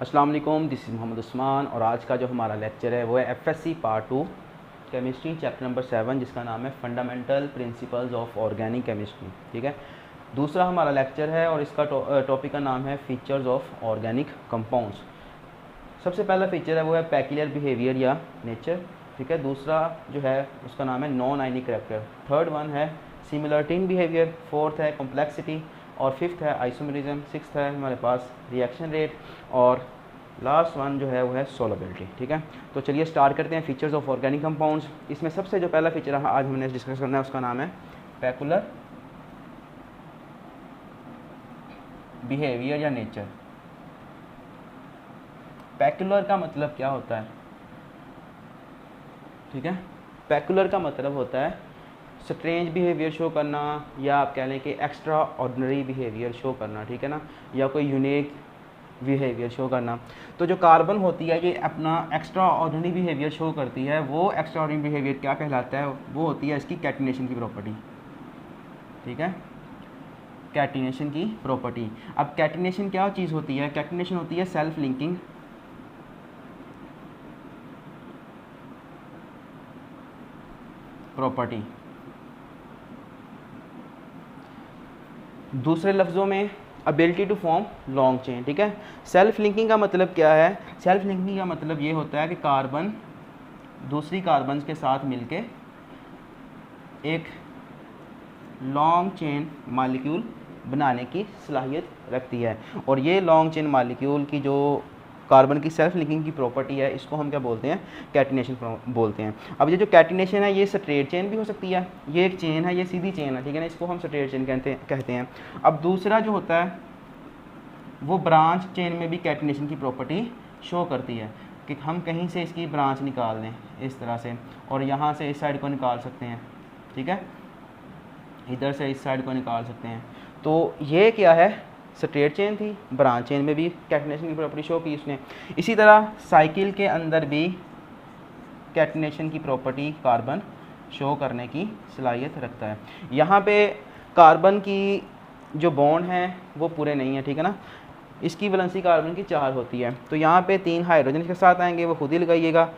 अस्सलाम वालेकुम, this is Mohammad Usman और आज का जो हमारा लेक्चर है वो है FSc part 2 chemistry chapter number 7 जिसका नाम है fundamental principles of organic chemistry. ठीक है, दूसरा हमारा लेक्चर है और इसका टॉपिक का नाम है फीचर्स ऑफ ऑर्गेनिक कंपाउंड्स। सबसे पहला फीचर है वो है पैक्यूलियर बिहेवियर या नेचर। ठीक है, दूसरा जो है उसका नाम है non ionic character. Third one है सिमिलरिटी इन बिहेवियर। फोर्थ है कॉम्प्लेक्सिटी और फिफ्थ है आइसोमेरिज्म। सिक्स्थ है हमारे पास रिएक्शन रेट और लास्ट वन जो है वो है सोलबिलिटी। ठीक है, तो चलिए स्टार्ट करते हैं फीचर्स ऑफ ऑर्गेनिक कंपाउंड्स। इसमें सबसे जो पहला फीचर आज हमने डिस्कस करना है उसका नाम है पैक्यूलर बिहेवियर या नेचर। पैक्यूलर का मतलब क्या होता है? ठीक है, पैक्यूलर का मतलब होता है स्ट्रेंज बिहेवियर शो करना या आप कह लें कि एक्स्ट्रा ऑर्डिनरी बिहेवियर शो करना। ठीक है ना, या कोई यूनिक बिहेवियर शो करना। तो जो कार्बन होती है ये अपना एक्स्ट्रा ऑर्डिनरी बिहेवियर शो करती है। वो एक्स्ट्रा ऑर्डिनरी बिहेवियर क्या कहलाता है? वो होती है इसकी कैटिनेशन की प्रॉपर्टी। ठीक है, कैटिनेशन की प्रॉपर्टी। अब कैटिनेशन क्या चीज़ होती है? कैटिनेशन होती है सेल्फ लिंकिंग प्रॉपर्टी। दूसरे लफ्ज़ों में ability to form long chain. ठीक है, सेल्फ लिंकिंग का मतलब क्या है? सेल्फ लिंकिंग का मतलब ये होता है कि कार्बन दूसरी कार्बन के साथ मिलके एक लॉन्ग चेन मॉलिक्यूल बनाने की सलाहियत रखती है। और ये लॉन्ग चेन मॉलिक्यूल की जो कार्बन की सेल्फ लिंकिंग की प्रॉपर्टी है इसको हम क्या बोलते हैं? कैटिनेशन बोलते हैं। अब ये जो कैटिनेशन है ये स्ट्रेट चेन भी हो सकती है। ये एक चेन है, ये सीधी चेन है। ठीक है ना, इसको हम स्ट्रेट चेन कहते हैं। अब दूसरा जो होता है वो ब्रांच चेन में भी कैटिनेशन की प्रॉपर्टी शो करती है कि हम कहीं से इसकी ब्रांच निकाल दें इस तरह से और यहाँ से इस साइड को निकाल सकते हैं। ठीक है, इधर से इस साइड को निकाल सकते हैं। तो ये क्या है? स्ट्रेट चेन थी, ब्रांच चेन में भी कैटिनेशन की प्रॉपर्टी शो की उसने। इसी तरह साइकिल के अंदर भी कैटिनेशन की प्रॉपर्टी कार्बन शो करने की सलाहियत रखता है। यहाँ पे कार्बन की जो बॉन्ड हैं वो पूरे नहीं है। ठीक है ना, इसकी वैलेंसी कार्बन की 4 होती है। तो यहाँ पे 3 हाइड्रोजन के साथ आएंगे, वो खुद ही लगाइएगा,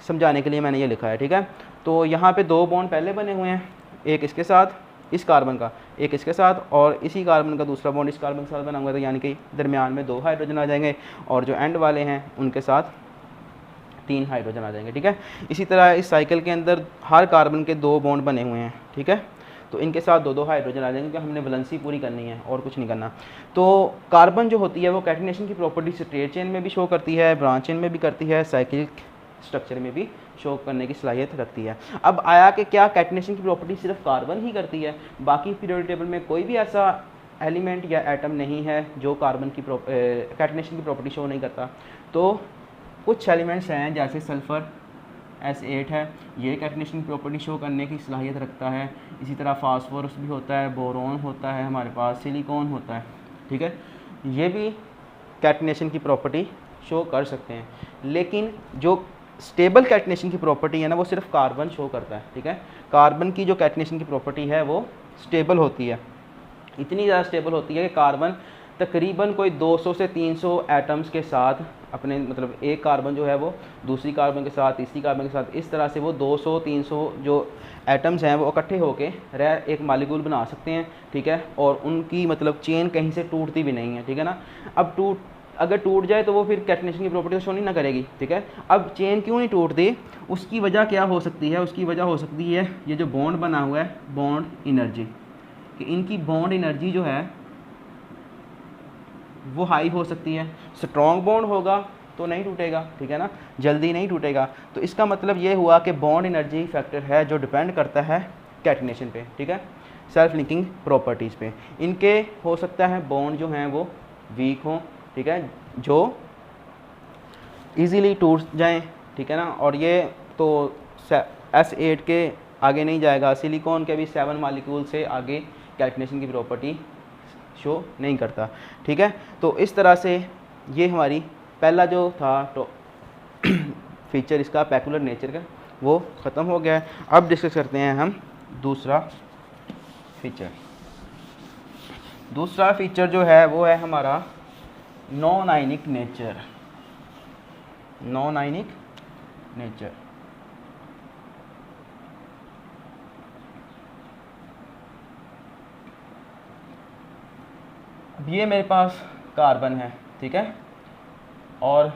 समझाने के लिए मैंने ये लिखा है। ठीक है, तो यहाँ पे 2 बॉन्ड पहले बने हुए हैं, एक इसके साथ इस कार्बन का, एक इसके साथ, और इसी कार्बन का दूसरा बॉन्ड इस कार्बन के साथ बना हुआ है। तो यानी कि दरमियान में 2 हाइड्रोजन आ जाएंगे और जो एंड वाले हैं उनके साथ 3 हाइड्रोजन आ जाएंगे। ठीक है, इसी तरह इस साइकिल के अंदर हर कार्बन के 2 बॉन्ड बने हुए हैं। ठीक है, तो इनके साथ 2-2 हाइड्रोजन आ जाएंगे क्योंकि हमने वैलेंसी पूरी करनी है और कुछ नहीं करना। तो कार्बन जो होती है वो कैटिनेशन की प्रॉपर्टी स्ट्रेट चेन में भी शो करती है, ब्रांच चेन में भी करती है, साइकिल स्ट्रक्चर में भी शो करने की सलाहियत रखती है। अब आया कि क्या कैटिनेशन की प्रॉपर्टी सिर्फ कार्बन ही करती है? बाकी पीरियोडिक टेबल में कोई भी ऐसा एलिमेंट या एटम नहीं है जो कार्बन की कैटिनेशन की प्रॉपर्टी शो नहीं करता। तो कुछ एलिमेंट्स हैं जैसे सल्फ़र S8 है, ये कैटिनेशन की प्रॉपर्टी शो करने की सलाहियत रखता है। इसी तरह फास्फोरस भी होता है, बोरोन होता है, हमारे पास सिलिकॉन होता है। ठीक है, ये भी कैटिनेशन की प्रॉपर्टी शो कर सकते हैं। लेकिन जो स्टेबल कैटिनेशन की प्रॉपर्टी है ना वो सिर्फ कार्बन शो करता है। ठीक है, कार्बन की जो कैटिनेशन की प्रॉपर्टी है वो स्टेबल होती है, इतनी ज़्यादा स्टेबल होती है कि कार्बन तकरीबन कोई 200 से 300 एटम्स के साथ अपने मतलब एक कार्बन जो है वो दूसरी कार्बन के साथ, तीसरी कार्बन के साथ, इस तरह से वो 200-300 जो एटम्स हैं वो इकट्ठे होकर एक मालिक्यूल बना सकते हैं। ठीक है, और उनकी मतलब चेन कहीं से टूटती भी नहीं है। ठीक है ना, अब अगर टूट जाए तो वो फिर कैटिनेशन की प्रॉपर्टी शो नहीं ना करेगी। ठीक है, अब चेन क्यों नहीं टूटती? उसकी वजह क्या हो सकती है? उसकी वजह हो सकती है ये जो बॉन्ड बना हुआ है, बॉन्ड एनर्जी, कि इनकी बॉन्ड एनर्जी जो है वो हाई हो सकती है। स्ट्रॉन्ग बॉन्ड होगा तो नहीं टूटेगा। ठीक है ना, जल्दी नहीं टूटेगा। तो इसका मतलब ये हुआ कि बॉन्ड एनर्जी फैक्टर है जो डिपेंड करता है कैटिनेशन पे। ठीक है, सेल्फ लिंकिंग प्रॉपर्टीज़ पे। इनके हो सकता है बॉन्ड जो हैं वो वीक हों। ठीक है, जो इजीली टूट जाएं। ठीक है ना, और ये तो S8 के आगे नहीं जाएगा, सिलिकॉन के भी 7 मॉलिक्यूल से आगे कैटिनेशन की प्रॉपर्टी शो नहीं करता। ठीक है, तो इस तरह से ये हमारी पहला जो था तो फीचर इसका पैक्यूलर नेचर का वो ख़त्म हो गया है। अब डिस्कस करते हैं हम दूसरा फीचर। दूसरा फीचर जो है वो है हमारा non ionic nature. Non ionic nature. अब ये मेरे पास कार्बन है, ठीक है, और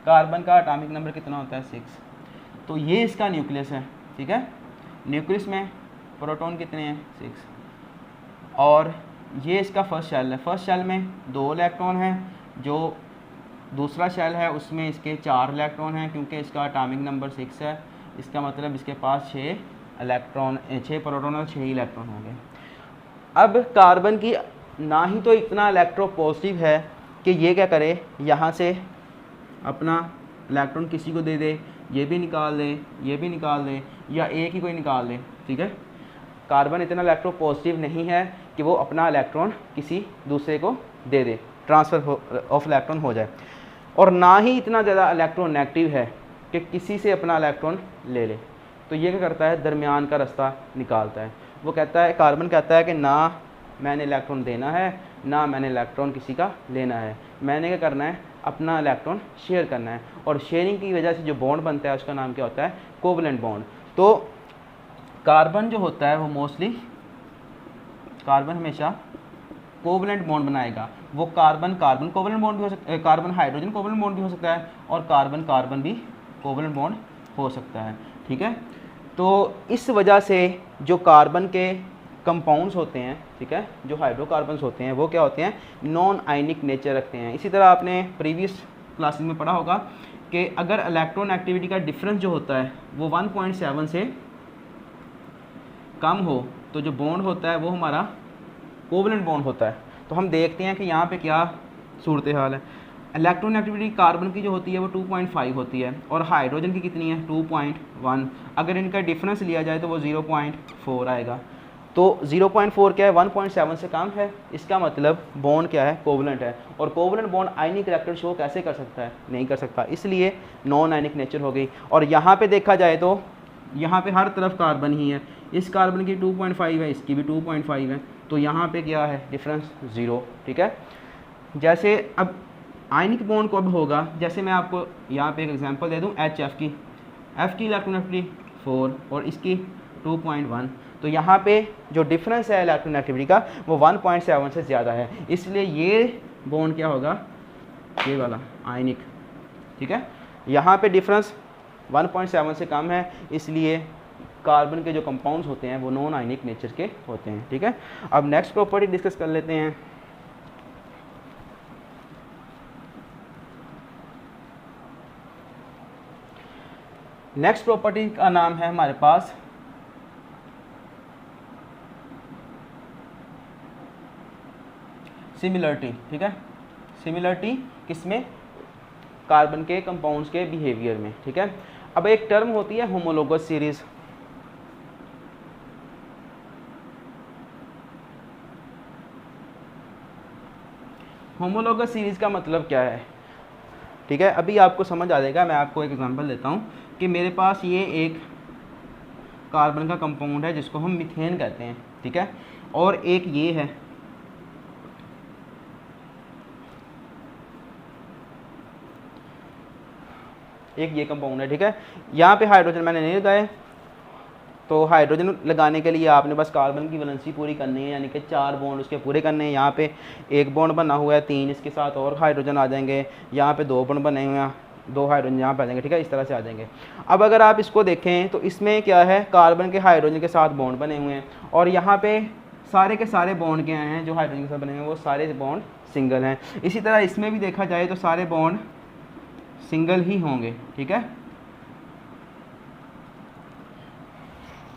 कार्बन का एटॉमिक नंबर कितना होता है 6। तो ये इसका न्यूक्लियस है, ठीक है, न्यूक्लियस में प्रोटॉन कितने हैं 6, और ये इसका फर्स्ट शेल है। फर्स्ट शेल में 2 इलेक्ट्रॉन हैं, जो दूसरा शेल है उसमें इसके 4 इलेक्ट्रॉन हैं, क्योंकि इसका एटॉमिक नंबर 6 है, इसका मतलब इसके पास 6 प्रोटॉन और 6 इलेक्ट्रॉन होंगे। अब कार्बन की ना ही तो इतना इलेक्ट्रोपॉजिटिव है कि ये क्या करे, यहाँ से अपना इलेक्ट्रॉन किसी को दे दे, ये भी निकाल दे, ये भी निकाल दे, या एक ही कोई निकाल दे, ठीक है। कार्बन इतना इलेक्ट्रोपॉजिटिव नहीं है कि वो अपना इलेक्ट्रॉन किसी दूसरे को दे दे, ट्रांसफ़र ऑफ इलेक्ट्रॉन हो जाए, और ना ही इतना ज़्यादा इलेक्ट्रोनेगेटिव है कि किसी से अपना इलेक्ट्रॉन ले ले। तो ये क्या करता है, दरमियान का रास्ता निकालता है। वो कहता है, कार्बन कहता है कि ना मैंने इलेक्ट्रॉन देना है, ना मैंने इलेक्ट्रॉन किसी का लेना है, मैंने क्या करना है, अपना इलेक्ट्रॉन शेयर करना है। और शेयरिंग की वजह से जो बॉन्ड बनता है उसका नाम क्या होता है, कोवलेंट बॉन्ड। तो कार्बन जो होता है वो मोस्टली, कार्बन हमेशा कोवलेंट बॉन्ड बनाएगा। वो कार्बन कार्बन कोवलेंट बॉन्ड भी हो सकता है, कार्बन हाइड्रोजन कोवलेंट बॉन्ड भी हो सकता है, और कार्बन कार्बन भी कोवलेंट बॉन्ड हो सकता है, ठीक है। तो इस वजह से जो कार्बन के कंपाउंड्स होते हैं, ठीक है, जो हाइड्रोकार्बन्स होते हैं वो क्या होते हैं, नॉन आयनिक नेचर रखते हैं। इसी तरह आपने प्रीवियस क्लासेस में पढ़ा होगा कि अगर इलेक्ट्रॉन एक्टिविटी का डिफरेंस जो होता है वो 1.7 से कम हो तो जो बॉन्ड होता है वो हमारा कोवलेंट बॉन्ड होता है। तो हम देखते हैं कि यहाँ पे क्या सूरत हाल है। इलेक्ट्रॉन एक्टिविटी कार्बन की जो होती है वो 2.5 होती है, और हाइड्रोजन की कितनी है 2.1। अगर इनका डिफरेंस लिया जाए तो वो 0.4 आएगा। तो 0.4 क्या है, 1.7 से कम है, इसका मतलब बॉन्ड क्या है, कोवलेंट है। और कोवलेंट बॉन्ड आयनिक करैक्टर शो कैसे कर सकता है, नहीं कर सकता, इसलिए नॉन आयनिक नेचर हो गई। और यहाँ पे देखा जाए तो यहाँ पे हर तरफ कार्बन ही है, इस कार्बन की 2.5 है, इसकी भी 2.5 है, तो यहाँ पे क्या है डिफरेंस 0, ठीक है। जैसे अब आयनिक बॉन्ड कब होगा, जैसे मैं आपको यहाँ पे एक एग्जांपल दे दूँ, HF की, F की इलेक्ट्रॉन एक्टिविटी 4 और इसकी 2.1, तो यहाँ पे जो डिफरेंस है इलेक्ट्रॉन एक्टिविटी का वो 1.7 से ज़्यादा है, इसलिए ये बॉन्ड क्या होगा, ये वाला आयनिक, ठीक है। यहाँ पे डिफरेंस 1.7 से कम है, इसलिए कार्बन के जो कंपाउंड्स होते हैं वो नॉन आयनिक नेचर के होते हैं, ठीक है। अब नेक्स्ट प्रॉपर्टी डिस्कस कर लेते हैं। नेक्स्ट प्रॉपर्टी का नाम है हमारे पास सिमिलरिटी, ठीक है। सिमिलरिटी किसमें, कार्बन के कंपाउंड्स के बिहेवियर में, ठीक है। अब एक टर्म होती है होमोलोगस सीरीज। होमोलोगस सीरीज का मतलब क्या है, ठीक है, अभी आपको समझ आ जाएगा। मैं आपको एक एग्जांपल देता हूँ कि मेरे पास ये एक कार्बन का कंपाउंड है जिसको हम मीथेन कहते हैं, ठीक है, और एक ये है, एक ये कंपाउंड है, ठीक है। यहाँ पे हाइड्रोजन मैंने नहीं लगाए, तो हाइड्रोजन लगाने के लिए आपने बस कार्बन की वैलेंसी पूरी करनी है, यानी कि 4 बॉन्ड उसके पूरे करने हैं। यहाँ पे एक बॉन्ड बना हुआ है, 3 इसके साथ और हाइड्रोजन आ जाएंगे, यहाँ पे 2 बॉन्ड बने हुए हैं, 2 हाइड्रोजन यहाँ पे आ जाएंगे, ठीक है, इस तरह से आ जाएंगे। अब अगर आप इसको देखें तो इसमें क्या है, कार्बन के हाइड्रोजन के साथ बॉन्ड बने हुए हैं, और यहाँ पे सारे के सारे बॉन्ड क्या हैं जो हाइड्रोजन के साथ बने हुए हैं वो सारे बॉन्ड सिंगल हैं। इसी तरह इसमें भी देखा जाए तो सारे बॉन्ड सिंगल ही होंगे, ठीक है।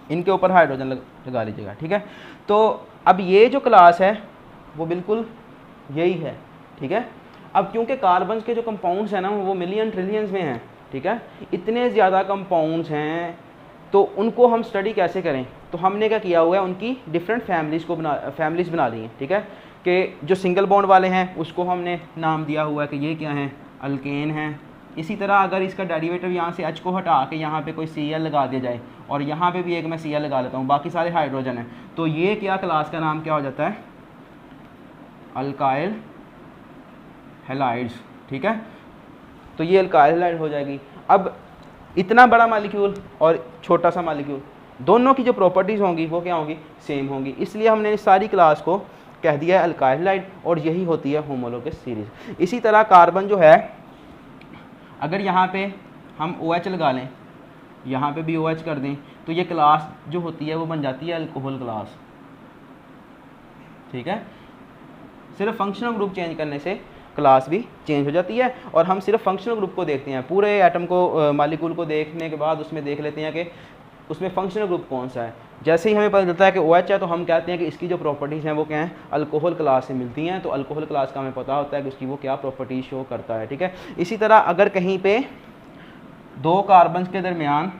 इनके ऊपर हाइड्रोजन लगा लीजिएगा, ठीक है। तो अब ये जो क्लास है वो बिल्कुल यही है, ठीक है। अब क्योंकि कार्बन के जो कंपाउंड्स हैं ना वो मिलियन ट्रिलियंस में हैं, ठीक है, इतने ज़्यादा कंपाउंड्स हैं, तो उनको हम स्टडी कैसे करें, तो हमने क्या किया हुआ है, उनकी डिफरेंट फैमिलीज़ बना ली हैं, ठीक है, कि जो सिंगल बॉन्ड वाले हैं उसको हमने नाम दिया हुआ है कि ये क्या हैं, अल्केन हैं। इसी तरह अगर इसका डेरिवेटिव यहाँ से H को हटा के यहाँ पे कोई Cl लगा दिया जाए, और यहाँ पे भी एक मैं Cl लगा लेता हूँ, बाकी सारे हाइड्रोजन हैं, तो ये क्या क्लास का नाम क्या हो जाता है, अल्काइल हैलाइड्स, ठीक है। तो ये अल्काइल हैलाइड हो जाएगी। अब इतना बड़ा मालिक्यूल और छोटा सा मालिक्यूल, दोनों की जो प्रॉपर्टीज़ होंगी वो क्या होंगी, सेम होंगी, इसलिए हमने इस सारी क्लास को कह दिया है अल्काइल हैलाइड, और यही होती है होमोलोगस सीरीज़। इसी तरह कार्बन जो है, अगर यहाँ पे हम OH लगा लें, यहाँ पे भी OH कर दें, तो ये क्लास जो होती है वो बन जाती है अल्कोहल क्लास, ठीक है। सिर्फ फंक्शनल ग्रुप चेंज करने से क्लास भी चेंज हो जाती है, और हम सिर्फ फंक्शनल ग्रुप को देखते हैं, पूरे एटम को मालिक्यूल को देखने के बाद उसमें देख लेते हैं कि उसमें फंक्शनल ग्रुप कौन सा है। जैसे ही हमें पता चलता है कि OH है, तो हम कहते हैं कि इसकी जो प्रॉपर्टीज़ हैं वो क्या हैं, अल्कोहल क्लास से मिलती हैं, तो अल्कोहल क्लास का हमें पता होता है कि उसकी वो क्या प्रॉपर्टीज शो करता है, ठीक है। इसी तरह अगर कहीं पे दो कार्बन्स के दरमियान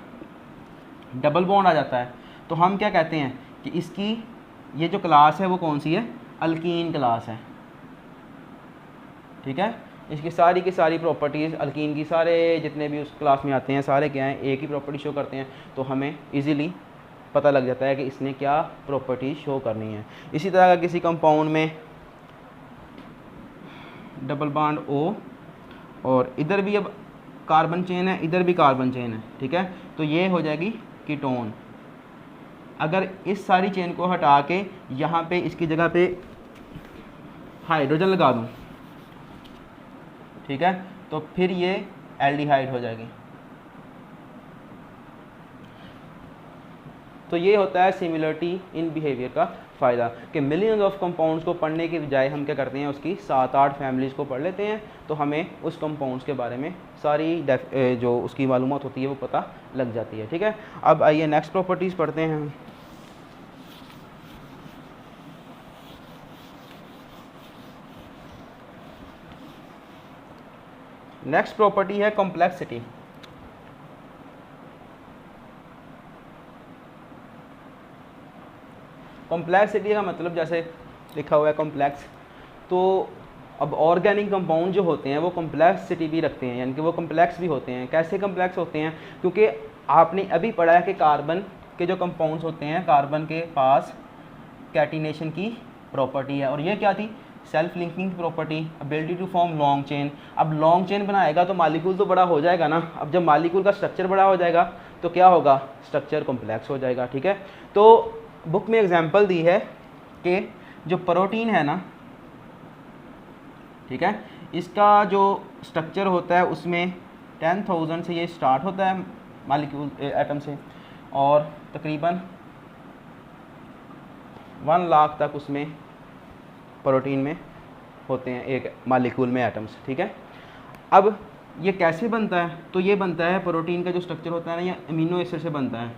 डबल बॉन्ड आ जाता है, तो हम क्या कहते हैं कि इसकी ये जो क्लास है वो कौन सी है, अल्कीन क्लास है, ठीक है। इसकी सारी की सारी प्रॉपर्टीज़ अल्कीन की, सारे जितने भी उस क्लास में आते हैं सारे क्या हैं, एक ही प्रॉपर्टी शो करते हैं, तो हमें इजीली पता लग जाता है कि इसने क्या प्रॉपर्टीज शो करनी है। इसी तरह अगर किसी कंपाउंड में डबल बॉन्ड O और इधर भी अब कार्बन चेन है, इधर भी कार्बन चेन है, ठीक है, तो ये हो जाएगी कीटोन। अगर इस सारी चेन को हटा के यहाँ पे इसकी जगह पे हाइड्रोजन लगा दूँ, ठीक है, तो फिर ये एल्डिहाइड हो जाएगी। तो ये होता है सिमिलरिटी इन बिहेवियर का फ़ायदा, कि मिलियंस ऑफ कंपाउंड्स को पढ़ने के बजाय हम क्या करते हैं, उसकी 7-8 फैमिलीज़ को पढ़ लेते हैं, तो हमें उस कंपाउंड्स के बारे में सारी जो उसकी मालूमात होती है वो पता लग जाती है, ठीक है। अब आइए नेक्स्ट प्रॉपर्टीज़ पढ़ते हैं हम। नेक्स्ट प्रॉपर्टी है कॉम्प्लेक्सिटी। कॉम्प्लेक्सिटी का मतलब जैसे लिखा हुआ है कॉम्प्लेक्स, तो अब ऑर्गेनिक कंपाउंड जो होते हैं वो कॉम्प्लेक्सिटी भी रखते हैं, यानी कि वो कॉम्प्लेक्स भी होते हैं। कैसे कॉम्प्लेक्स होते हैं, क्योंकि आपने अभी पढ़ा है कि कार्बन के जो कंपाउंड्स होते हैं, कार्बन के पास कैटिनेशन की प्रॉपर्टी है, और ये क्या थी, self linking property, ability to form long chain. अब लॉन्ग चेन बनाएगा तो मालिक्यूल तो बड़ा हो जाएगा ना, अब जब मालिक्यूल का स्ट्रक्चर बड़ा हो जाएगा तो क्या होगा, स्ट्रक्चर कॉम्प्लेक्स हो जाएगा, ठीक है। तो बुक में एग्जांपल दी है कि जो प्रोटीन है ना, ठीक है, इसका जो स्ट्रक्चर होता है उसमें 10,000 से ये स्टार्ट होता है मालिक्यूल एटम से, और तकरीबन 1 लाख तक उसमें प्रोटीन में होते हैं एक मालिक्यूल में एटम्स, ठीक है। अब ये कैसे बनता है, तो ये बनता है, प्रोटीन का जो स्ट्रक्चर होता है ना, ये अमीनो एसिड से बनता है।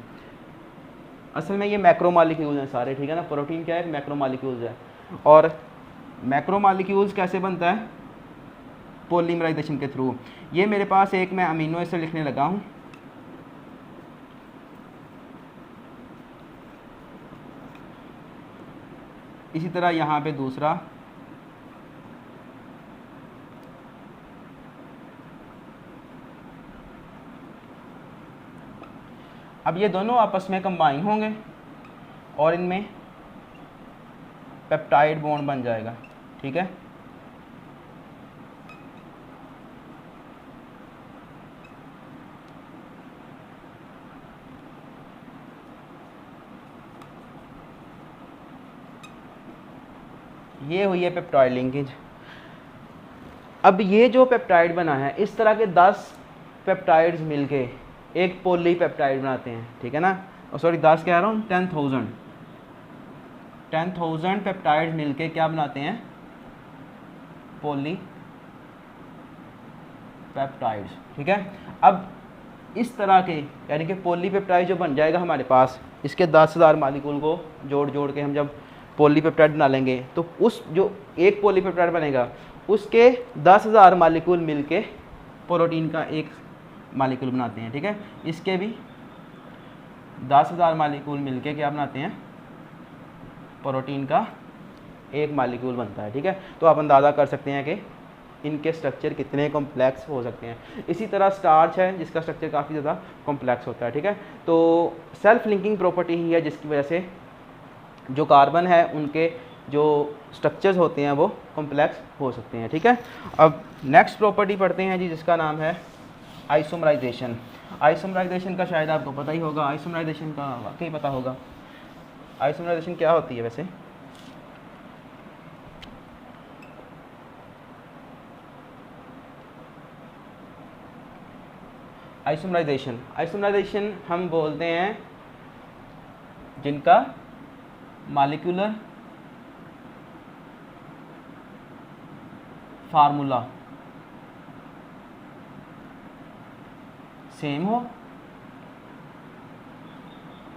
असल में ये मैक्रो मालिक्यूल्स हैं सारे, ठीक है ना, प्रोटीन क्या है, मैक्रो मालिक्यूल्स है। और मैक्रो मालिक्यूल्स कैसे बनता है, पॉलीमराइजेशन के थ्रू। ये मेरे पास एक मैं अमीनो एसिड लिखने लगा हूँ, इसी तरह यहाँ पे दूसरा, अब ये दोनों आपस में कंबाइन होंगे और इनमें पेप्टाइड बॉन्ड बन जाएगा, ठीक है। ये हुई है पेप्टाइड लिंकेज। अब ये जो पेप्टाइड बना है, इस तरह के 10 पेप्टाइड्स मिलके एक पॉलीपेप्टाइड बनाते हैं, ठीक है ना, सॉरी 10 कह रहा हूँ, 10,000 पेप्टाइड्स मिलके क्या बनाते हैं, पॉलीपेप्टाइड्स, ठीक है। अब इस तरह के यानी कि पॉलीपेप्टाइड जो बन जाएगा हमारे पास, इसके 10,000 मालिक्यूल को जोड़ के हम जब पॉलीपेप्टाइड बना लेंगे, तो उस जो एक पॉलीपेप्टाइड बनेगा उसके 10,000 मालिक्यूल मिलके प्रोटीन का एक मालिक्यूल बनाते हैं, ठीक है। इसके भी 10,000 मालिक्यूल मिलके क्या बनाते हैं, प्रोटीन का एक मालिक्यूल बनता है, ठीक है। तो आप अंदाज़ा कर सकते हैं कि इनके स्ट्रक्चर कितने कॉम्प्लेक्स हो सकते हैं। इसी तरह स्टार्च है जिसका स्ट्रक्चर काफ़ी ज़्यादा कॉम्प्लेक्स होता है, ठीक है। तो सेल्फ लिंकिंग प्रॉपर्टी ही है जिसकी वजह से जो कार्बन है उनके जो स्ट्रक्चर्स होते हैं वो कॉम्प्लेक्स हो सकते हैं। ठीक है, अब नेक्स्ट प्रॉपर्टी पढ़ते हैं जी, जिसका नाम है आइसोमराइजेशन। आइसोमराइजेशन का शायद आपको पता ही होगा, आइसोमराइजेशन का वाकई पता होगा। आइसोमराइजेशन क्या होती है वैसे? आइसोमराइजेशन हम बोलते हैं जिनका मॉलिक्यूलर फार्मूला सेम हो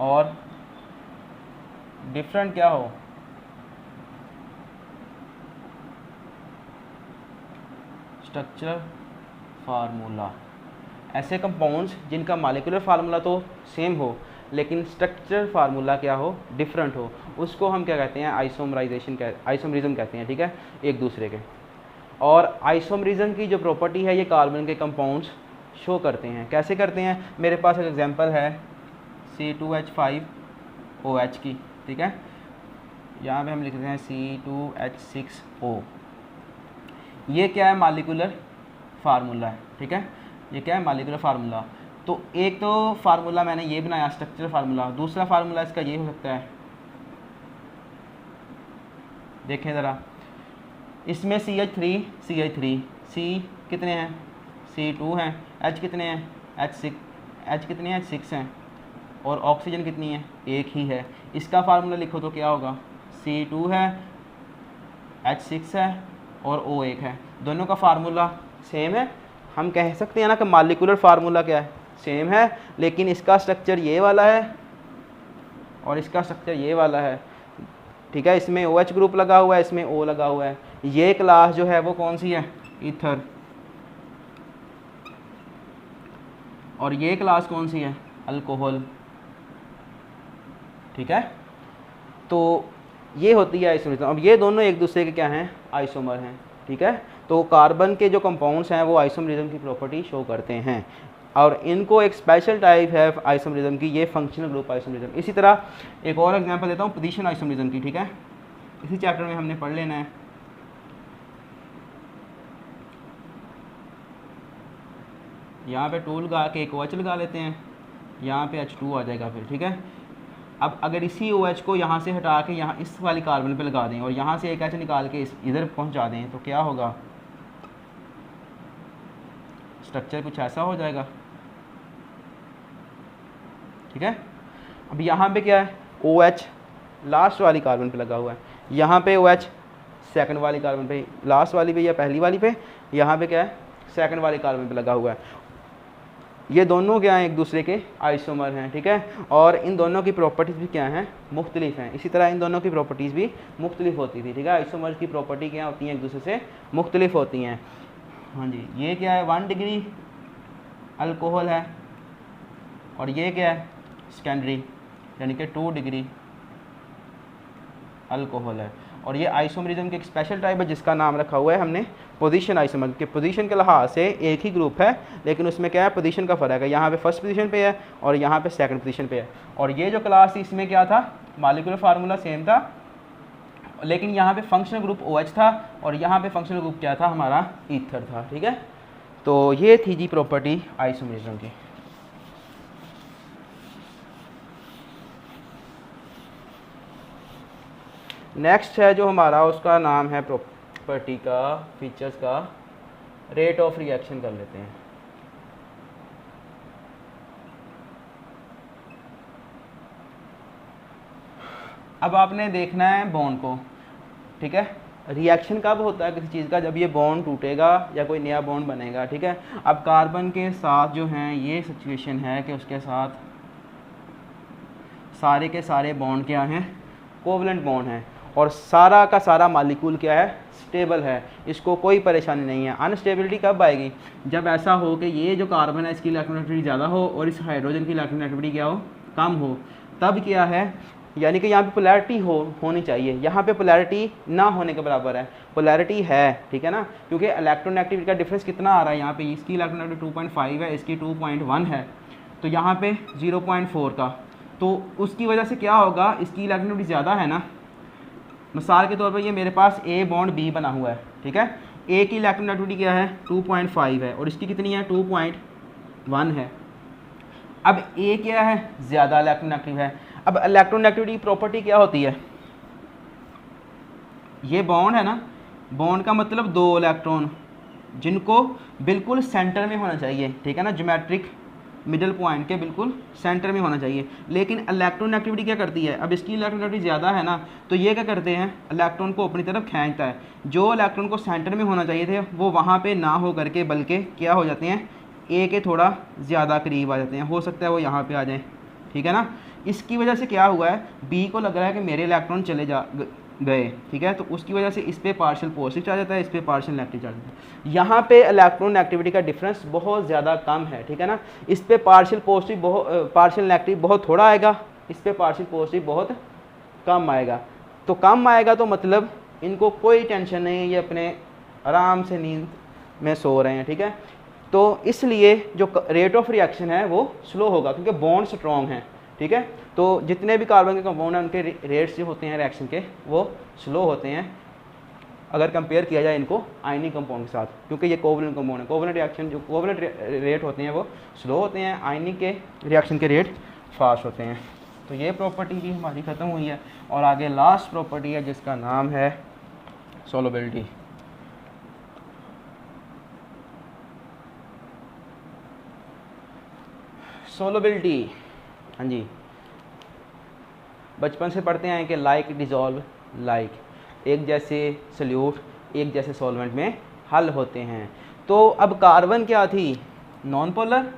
और डिफरेंट क्या हो, स्ट्रक्चरल फार्मूला। ऐसे कंपाउंड्स जिनका मॉलिक्यूलर फार्मूला तो सेम हो लेकिन स्ट्रक्चरल फार्मूला क्या हो, डिफरेंट हो, उसको हम क्या कहते हैं, आइसोमरिज्म कहते हैं। ठीक है, एक दूसरे के। और आइसोमरिज्म की जो प्रॉपर्टी है ये कार्बन के कंपाउंड्स शो करते हैं। कैसे करते हैं? मेरे पास एक एग्जांपल है C2H5OH की। ठीक है, यहाँ पे हम लिखते हैं C2H6O। ये क्या है? मॉलिक्यूलर फार्मूला है। ठीक है, ये क्या है? Molecular formula. तो एक तो फार्मूला मैंने ये बनाया स्ट्रक्चरल फार्मूला, दूसरा फार्मूला इसका ये हो सकता है, देखें ज़रा, इसमें CH3 C कितने हैं? C2 हैं। H कितने हैं? H कितने हैं? H6 हैं। और ऑक्सीजन कितनी है? एक ही है। इसका फार्मूला लिखो तो क्या होगा? C2 है, H6 है और O1 है। दोनों का फार्मूला सेम है। हम कह सकते हैं ना कि मॉलिक्यूलर फार्मूला क्या है, सेम है, लेकिन इसका स्ट्रक्चर ये वाला है और इसका स्ट्रक्चर ये वाला है। ठीक है, इसमें OH ग्रुप लगा हुआ है, इसमें O लगा हुआ है। ये क्लास जो है वो कौन सी है? ईथर। और ये क्लास कौन सी है? अल्कोहल। ठीक है, तो ये होती है आइसोमरिज्म। अब ये दोनों एक दूसरे के क्या हैं? आइसोमर हैं। ठीक है, तो कार्बन के जो कंपाउंड्स हैं वो आइसोमरिज्म की प्रॉपर्टी शो करते हैं और इनको एक स्पेशल टाइप है आइसोमरिज्म की, ये फंक्शनल ग्रुप आइसोमरिज्म। इसी तरह एक और एग्जांपल देता हूँ पोजीशन आइसोमरिज्म की। ठीक है, इसी चैप्टर में हमने पढ़ लेना है। यहाँ पे 2 लगा के एक OH लगा लेते हैं, यहाँ पे H2 आ जाएगा फिर। ठीक है, अब अगर इसी OH को यहाँ से हटा के यहाँ इस वाली कार्बन पे लगा दें और यहाँ से एक H निकाल के इधर पहुँचा दें तो क्या होगा? स्ट्रक्चर कुछ ऐसा हो जाएगा। ठीक है, अब यहाँ पे क्या है? OH लास्ट वाली कार्बन पे लगा हुआ है, यहाँ पे OH सेकंड वाली कार्बन पे, लास्ट वाली पे या पहली वाली पे, यहाँ पे क्या है? सेकंड वाली कार्बन पे लगा हुआ है। ये दोनों क्या हैं? एक दूसरे के आइसोमर हैं। ठीक है, और इन दोनों की प्रॉपर्टीज़ भी क्या हैं? मुख्तलिफ हैं। इसी तरह इन दोनों की प्रॉपर्टीज़ भी मुख्तलिफ होती थी। ठीक है, आइसोमर की प्रॉपर्टी क्या होती हैं? एक दूसरे से मुख्तलिफ होती हैं। हाँ जी, ये क्या है? 1 डिग्री अल्कोहल है और ये क्या है? सेकेंडरी, यानी कि 2 डिग्री अल्कोहल है। और ये आइसोमरिज्म की एक स्पेशल टाइप है जिसका नाम रखा हुआ है हमने पोजीशन आइसोमर। के पोजीशन के लिहाज से एक ही ग्रुप है लेकिन उसमें क्या है? पोजीशन का फ़र्क है। यहाँ पे फर्स्ट पोजीशन पे है और यहाँ पे सेकंड पोजीशन पे है। और ये जो क्लास थी इसमें क्या था? मॉलिक्यूलर फार्मूला सेम था लेकिन यहाँ पे फंक्शनल ग्रुप OH था और यहाँ पे फंक्शनल ग्रुप क्या था? हमारा ईथर था। ठीक है, तो ये थी जी प्रॉपर्टी आइसोमरिज्म की। नेक्स्ट है जो हमारा, उसका नाम है प्रॉपर्टी का, फीचर्स का, रेट ऑफ रिएक्शन कर लेते हैं। अब आपने देखना है बॉन्ड को। ठीक है, रिएक्शन कब होता है किसी चीज़ का? जब ये बॉन्ड टूटेगा या कोई नया बॉन्ड बनेगा। ठीक है, अब कार्बन के साथ जो हैं ये सिचुएशन है कि उसके साथ सारे के सारे बॉन्ड क्या हैं? कोवलेंट बॉन्ड हैं और सारा का सारा मॉलिक्यूल क्या है? स्टेबल है, इसको कोई परेशानी नहीं है। अनस्टेबिलिटी कब आएगी? जब ऐसा हो कि ये जो कार्बन है इसकी इलेक्ट्रोनेगेटिविटी ज़्यादा हो और इस हाइड्रोजन की इलेक्ट्रोनेगेटिविटी क्या हो? कम हो। तब क्या है? यानी कि यहाँ पे पोलैरिटी होनी चाहिए, यहाँ पे पोलैरिटी ना होने के बराबर है। पोलैरिटी है, ठीक है ना, क्योंकि इलेक्ट्रोनेगेटिविटी का डिफरेंस कितना आ रहा है? यहाँ पे इसकी इलेक्ट्रोनेगेटिविटी 2.5 है, इसकी 2.1 है, तो यहाँ पे 0.4 का, तो उसकी वजह से क्या होगा? इसकी इलेक्ट्रोनेगेटिविटी ज़्यादा है ना, मिसाल के तौर पर ये मेरे पास ए बॉन्ड बी बना हुआ है, ठीक है। ए की इलेक्ट्रोनेगेटिविटी क्या है 2.5 है और इसकी कितनी है 2.1 है। अब ए क्या है ज़्यादा इलेक्ट्रोनेगेटिव है। अब इलेक्ट्रोनेगेटिविटी प्रॉपर्टी क्या होती है, ये बॉन्ड है ना, बॉन्ड का मतलब दो इलेक्ट्रॉन जिनको बिल्कुल सेंटर में होना चाहिए, ठीक है ना, ज्योमेट्रिक मिडल पॉइंट के बिल्कुल सेंटर में होना चाहिए। लेकिन इलेक्ट्रोनेगेटिविटी क्या करती है, अब इसकी इलेक्ट्रोनेगेटिविटी ज़्यादा है ना, तो ये क्या करते हैं इलेक्ट्रॉन को अपनी तरफ खींचता है। जो इलेक्ट्रॉन को सेंटर में होना चाहिए थे वो वहाँ पे ना हो करके बल्कि क्या हो जाते हैं ए के थोड़ा ज़्यादा करीब आ जाते हैं, हो सकता है वो यहाँ पे आ जाए, ठीक है ना। इसकी वजह से क्या हुआ है, बी को लग रहा है कि मेरे इलेक्ट्रॉन चले गए, ठीक है, तो उसकी वजह से इस पे पार्शियल पॉजिटिव चार्ज आता है, इस पे पार्शियल नेगेटिव चार्ज आता है। यहाँ पे इलेक्ट्रॉन नेगेटिविटी का डिफरेंस बहुत ज़्यादा कम है, ठीक है ना। इस पे पार्शियल पॉजिटिव पार्शियल नेगेटिव बहुत थोड़ा आएगा, इस पे पार्शियल पॉजिटिव बहुत कम आएगा। तो कम आएगा तो मतलब इनको कोई टेंशन नहीं है, ये अपने आराम से नींद में सो रहे हैं, ठीक है। तो इसलिए जो रेट ऑफ रिएक्शन है वो स्लो होगा क्योंकि बॉन्ड स्ट्रॉन्ग हैं, ठीक है। तो जितने भी कार्बन के कंपाउंड हैं उनके रेट्स जो होते हैं रिएक्शन के वो स्लो होते हैं अगर कंपेयर किया जाए इनको आयनिक कंपाउंड के साथ, क्योंकि ये कोवलेंट कंपाउंड है। कोवलेंट रिएक्शन जो कोवलेंट रेट होते हैं वो स्लो होते हैं, आयनिक के रिएक्शन के रेट फास्ट होते हैं। तो ये प्रॉपर्टी भी हमारी ख़त्म हुई है और आगे लास्ट प्रॉपर्टी है जिसका नाम है सोलबिलिटी। सोलबिलिटी, हाँ जी, बचपन से पढ़ते हैं कि लाइक डिज़ोल्व लाइक, एक जैसे सल्यूट एक जैसे सॉल्वेंट में हल होते हैं। तो अब कार्बन क्या थी, नॉन पोलर,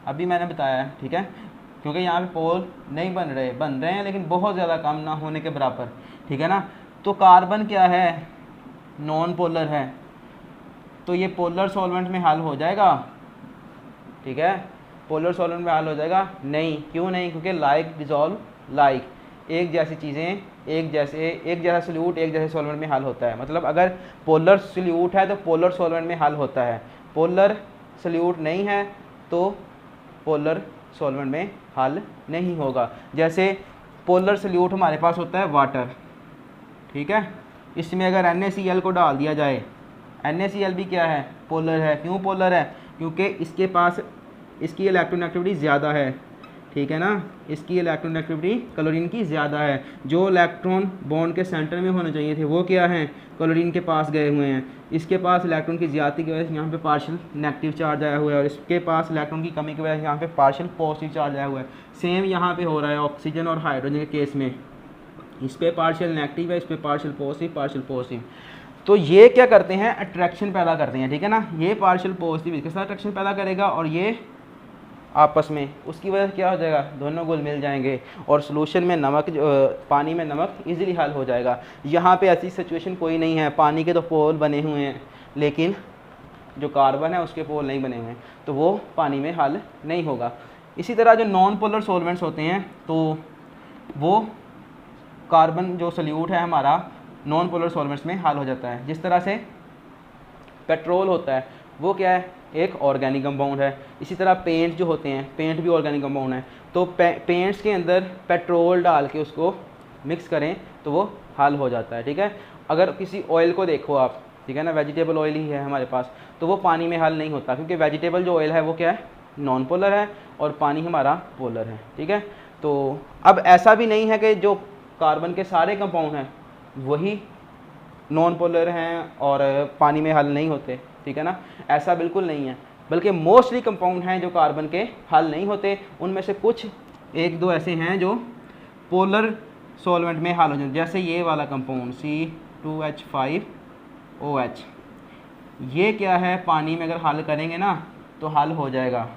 अभी मैंने बताया, ठीक है, क्योंकि यहाँ पे पोल नहीं बन रहे हैं लेकिन बहुत ज़्यादा कम ना होने के बराबर, ठीक है ना। तो कार्बन क्या है, नॉन पोलर है, तो ये पोलर सॉल्वेंट में हल हो जाएगा, ठीक है, पोलर सॉल्वेंट में हल हो जाएगा नहीं, क्यों नहीं, क्योंकि लाइक डिज़ोल्व लाइक, एक जैसी चीज़ें एक जैसा सल्यूट एक जैसे सॉल्वेंट में हल होता है। मतलब अगर पोलर सल्यूट है तो पोलर सॉल्वेंट में हल होता है, पोलर सल्यूट नहीं है तो पोलर सॉल्वेंट में हल नहीं होगा। जैसे पोलर सल्यूट हमारे पास होता है वाटर, ठीक है, इसमें अगर NaCl को डाल दिया जाए, NaCl भी क्या है, पोलर है। क्यों पोलर है, क्योंकि इसके पास इसकी इलेक्ट्रोनेगेटिविटी ज़्यादा है, ठीक है ना, इसकी इलेक्ट्रोनेगेटिविटी क्लोरीन की ज़्यादा है। जो इलेक्ट्रॉन बॉन्ड के सेंटर में होने चाहिए थे वो क्या हैं, क्लोरीन के पास गए हुए हैं। इसके पास इलेक्ट्रॉन की ज़्यादती की वजह से यहाँ पे पार्शियल नेगेटिव चार्ज आया हुआ है और इसके पास इलेक्ट्रॉन की कमी की वजह से यहाँ पे पार्शियल पॉजिटिव चार्ज आया हुआ है। सेम यहाँ पे हो रहा है ऑक्सीजन और हाइड्रोजन के केस में, इस पर पार्शियल नेगेटिव है, इस पर पार्शियल पॉजिटिव। तो ये क्या करते हैं, अट्रैक्शन पैदा करते हैं, ठीक है ना। ये पार्शियल पॉजिटिव इसके साथ अट्रैक्शन पैदा करेगा और ये आपस में, उसकी वजह से क्या हो जाएगा, दोनों घुल मिल जाएंगे और सॉल्यूशन में नमक, पानी में नमक इजीली हल हो जाएगा। यहाँ पे ऐसी सिचुएशन कोई नहीं है, पानी के तो पोल बने हुए हैं लेकिन जो कार्बन है उसके पोल नहीं बने हुए हैं, तो वो पानी में हल नहीं होगा। इसी तरह जो नॉन पोलर सॉल्वेंट्स होते हैं तो वो कार्बन जो सल्यूट है हमारा नॉन पोलर सॉल्वेंट्स में हल हो जाता है। जिस तरह से पेट्रोल होता है वो क्या है, एक ऑर्गेनिक कंपाउंड है। इसी तरह पेंट जो होते हैं, पेंट भी ऑर्गेनिक कंपाउंड है। तो पेंट्स के अंदर पेट्रोल डाल के उसको मिक्स करें तो वो हल हो जाता है, ठीक है। अगर किसी ऑयल को देखो आप, ठीक है ना, वेजिटेबल ऑयल ही है हमारे पास, तो वो पानी में हल नहीं होता क्योंकि वेजिटेबल जो ऑयल है वो क्या है, नॉन पोलर है और पानी हमारा पोलर है, ठीक है। तो अब ऐसा भी नहीं है कि जो कार्बन के सारे कंपाउंड हैं वही नॉन पोलर हैं और पानी में हल नहीं होते, ठीक है ना, ऐसा बिल्कुल नहीं है। बल्कि मोस्टली कंपाउंड हैं जो कार्बन के हल नहीं होते, उनमें से कुछ एक दो ऐसे हैं जो पोलर सॉल्वेंट में हल हो जाते, जैसे ये वाला कंपाउंड C2H5OH, ये क्या है, पानी में अगर हल करेंगे ना तो हल हो जाएगा।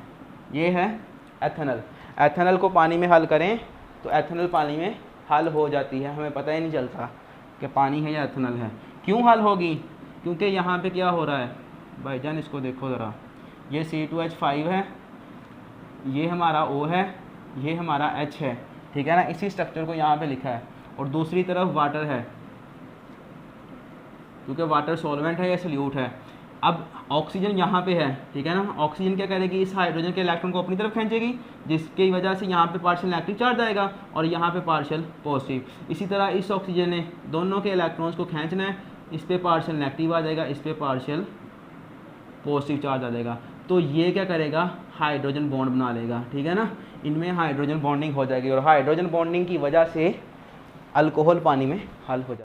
ये है एथेनॉल, एथेनॉल को पानी में हल करें तो एथेनॉल पानी में हल हो जाती है, हमें पता ही नहीं चलता कि पानी है या एथेनॉल है। क्यों हल होगी, क्योंकि यहाँ पे क्या हो रहा है भाईजान, इसको देखो ज़रा, ये C2H5 है, ये हमारा O है, ये हमारा H है, ठीक है ना, इसी स्ट्रक्चर को यहाँ पे लिखा है। और दूसरी तरफ वाटर है, क्योंकि वाटर सॉल्वेंट है या सल्यूट है। अब ऑक्सीजन यहाँ पे है, ठीक है ना, ऑक्सीजन क्या करेगी, इस हाइड्रोजन के इलेक्ट्रॉन को अपनी तरफ खींचेगी, जिसकी वजह से यहाँ पे पार्शियल नेगेटिव चार्ज आएगा और यहाँ पे पार्शियल पॉजिटिव। इसी तरह इस ऑक्सीजन ने दोनों के इलेक्ट्रॉन्स को खींचना है, इस पर पार्शियल नेगेटिव आ जाएगा, इस पर पार्शियल पॉजिटिव चार्ज आ जाएगा, तो ये क्या करेगा, हाइड्रोजन बॉन्ड बना लेगा, ठीक है ना, इनमें हाइड्रोजन बॉन्डिंग हो जाएगी और हाइड्रोजन बॉन्डिंग की वजह से अल्कोहल पानी में हल हो जाएगा।